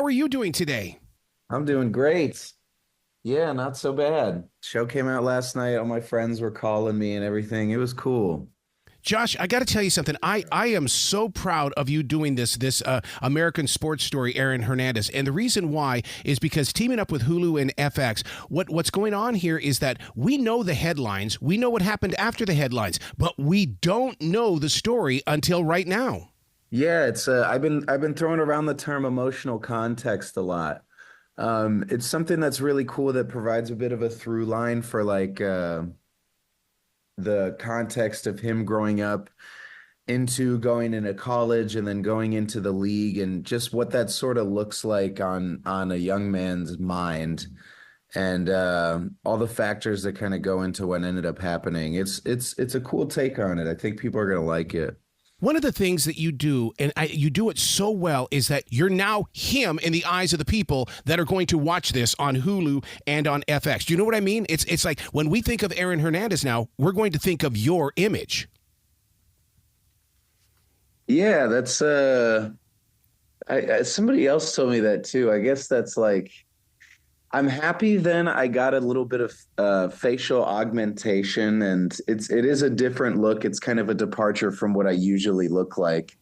How are you doing today? I'm doing great. Yeah, not so bad. Show came out last night. All my friends were calling me and everything. It was cool. Josh, I got to tell you something. I am so proud of you doing this American sports story, Aaron Hernandez. And the reason why is because teaming up with Hulu and FX, what's going on here is that we know the headlines. We know what happened after the headlines, but we don't know the story until right now. Yeah, it's I've been throwing around the term emotional context a lot. It's something that's really cool that provides a bit of a through line for the context of him growing up into going into college and then going into the league and just what that sort of looks like on a young man's mind and all the factors that kind of go into what ended up happening. It's a cool take on it. I think people are gonna like it. One of the things that you do, and you do it so well, is that you're now him in the eyes of the people that are going to watch this on Hulu and on FX. Do you know what I mean? It's like when we think of Aaron Hernandez now, we're going to think of your image. Yeah, that's somebody else told me that too. I guess that's like I'm happy then I got a little bit of facial augmentation and it is a different look. It's kind of a departure from what I usually look like,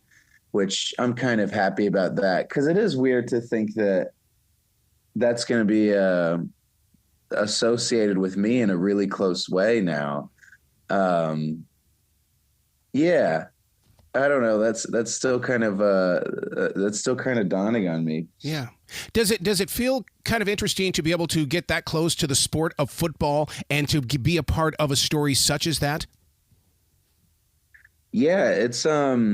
which I'm kind of happy about that because it is weird to think that that's going to be associated with me in a really close way now. Um, yeah, I don't know. That's still kind of dawning on me. Yeah. Does it feel kind of interesting to be able to get that close to the sport of football and to be a part of a story such as that? Yeah, it's I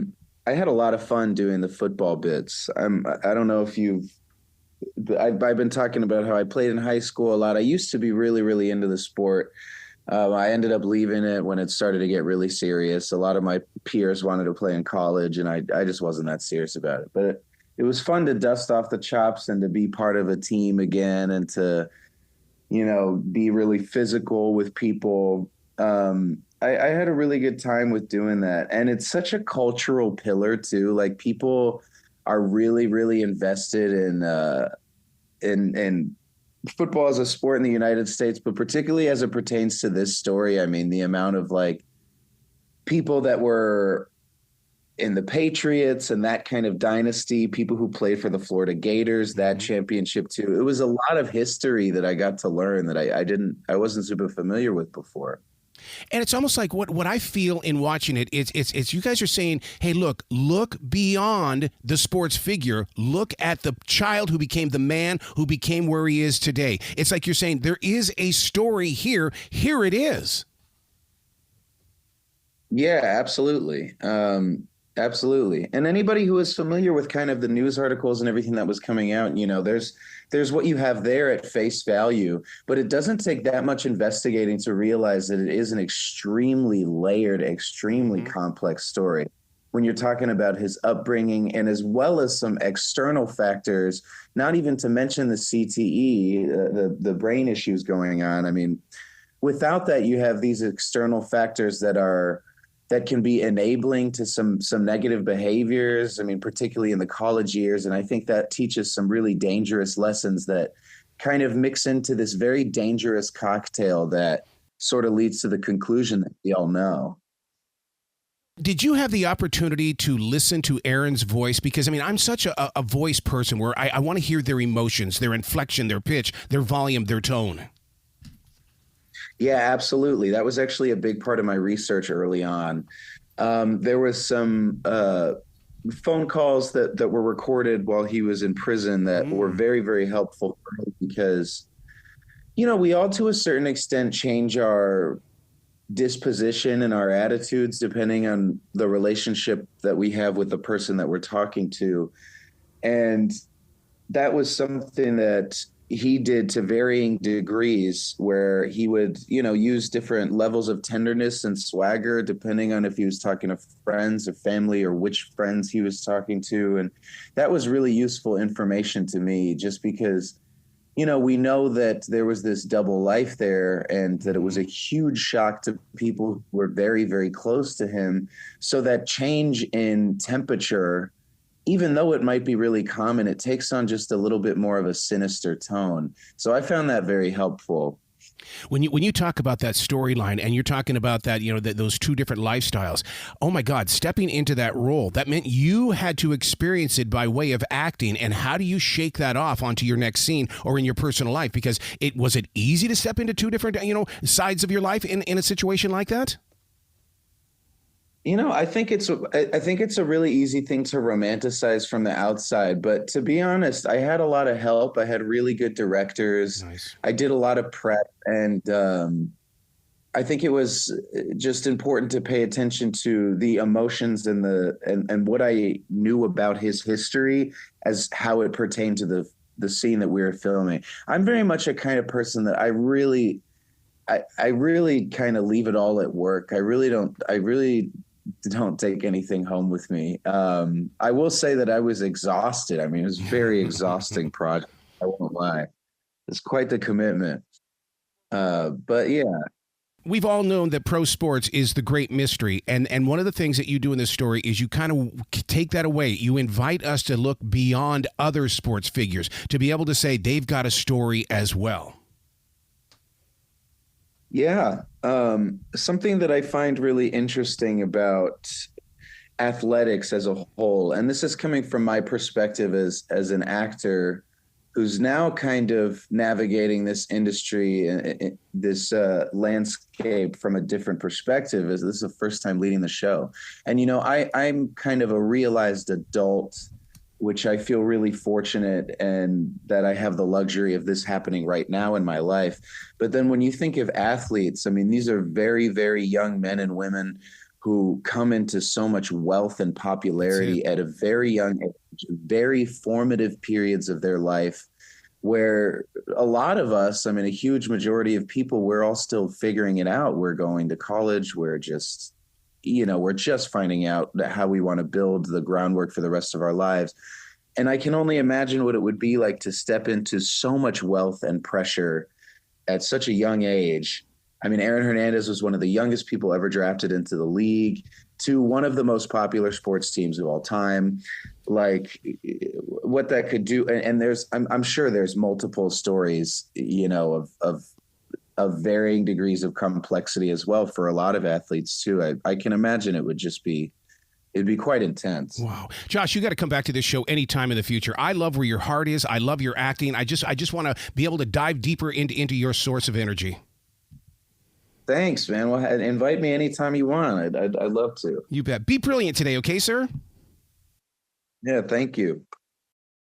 had a lot of fun doing the football bits. I don't know if you've I've been talking about how I played in high school a lot. I used to be really, really into the sport. I ended up leaving it when it started to get really serious. A lot of my peers wanted to play in college, and I just wasn't that serious about it. But it was fun to dust off the chops and to be part of a team again and to, be really physical with people. I had a really good time with doing that. And it's such a cultural pillar too. Like people are really, really invested in football as a sport in the United States, but particularly as it pertains to this story. I mean, the amount of like people that were in the Patriots and that kind of dynasty, people who played for the Florida Gators, that championship too. It was a lot of history that I got to learn that I wasn't super familiar with before. And it's almost like what I feel in watching it is it's you guys are saying, hey, look beyond the sports figure. Look at the child who became the man who became where he is today. It's like you're saying there is a story here. Here it is. Yeah, absolutely. Absolutely. And anybody who is familiar with kind of the news articles and everything that was coming out, there's what you have there at face value, but it doesn't take that much investigating to realize that it is an extremely layered, extremely complex story. When you're talking about his upbringing and as well as some external factors, not even to mention the CTE, the brain issues going on. I mean, without that, you have these external factors that can be enabling to some negative behaviors. I mean, particularly in the college years. And I think that teaches some really dangerous lessons that kind of mix into this very dangerous cocktail that sort of leads to the conclusion that we all know. Did you have the opportunity to listen to Aaron's voice? Because, I mean, I'm such a voice person where I want to hear their emotions, their inflection, their pitch, their volume, their tone. Yeah, absolutely. That was actually a big part of my research early on. There was some phone calls that were recorded while he was in prison that were very, very helpful for me because, we all to a certain extent change our disposition and our attitudes depending on the relationship that we have with the person that we're talking to. And that was something that he did to varying degrees where he would, use different levels of tenderness and swagger depending on if he was talking to friends or family or which friends he was talking to. And that was really useful information to me just because, we know that there was this double life there and that it was a huge shock to people who were very, very close to him. So that change in temperature even though it might be really common, it takes on just a little bit more of a sinister tone. So I found that very helpful. When you talk about that storyline and you're talking about that, those two different lifestyles, oh my God, stepping into that role, that meant you had to experience it by way of acting. And how do you shake that off onto your next scene or in your personal life? Because was it easy to step into two different, sides of your life in a situation like that? I think it's a really easy thing to romanticize from the outside, but to be honest, I had a lot of help. I had really good directors. Nice. I did a lot of prep, and I think it was just important to pay attention to the emotions and what I knew about his history as how it pertained to the scene that we were filming. I'm very much a kind of person that I really kind of leave it all at work. I really don't take anything home with me. I will say that I was exhausted. I mean, it was a very exhausting project. I won't lie. It's quite the commitment. But yeah. We've all known that pro sports is the great mystery. And one of the things that you do in this story is you kind of take that away. You invite us to look beyond other sports figures, to be able to say they've got a story as well. Yeah. Something that I find really interesting about athletics as a whole, and this is coming from my perspective as an actor who's now kind of navigating this industry, this landscape from a different perspective, as this is the first time leading the show. And, I'm kind of a realized adult, which I feel really fortunate and that I have the luxury of this happening right now in my life. But then when you think of athletes, I mean, these are very, very young men and women who come into so much wealth and popularity at a very young age, very formative periods of their life, where a lot of us, I mean, a huge majority of people, we're all still figuring it out. We're going to college. We're just finding out how we want to build the groundwork for the rest of our lives. And I can only imagine what it would be like to step into so much wealth and pressure at such a young age. I mean, Aaron Hernandez was one of the youngest people ever drafted into the league, to one of the most popular sports teams of all time. Like, what that could do. And I'm sure there's multiple stories, of varying degrees of complexity as well for a lot of athletes too. I can imagine it'd be quite intense. Wow. Josh, you got to come back to this show anytime in the future. I love where your heart is. I love your acting. I just want to be able to dive deeper into your source of energy. Thanks, man. Well, invite me anytime you want. I'd love to. You bet. Be brilliant today, okay, sir? Yeah, thank you.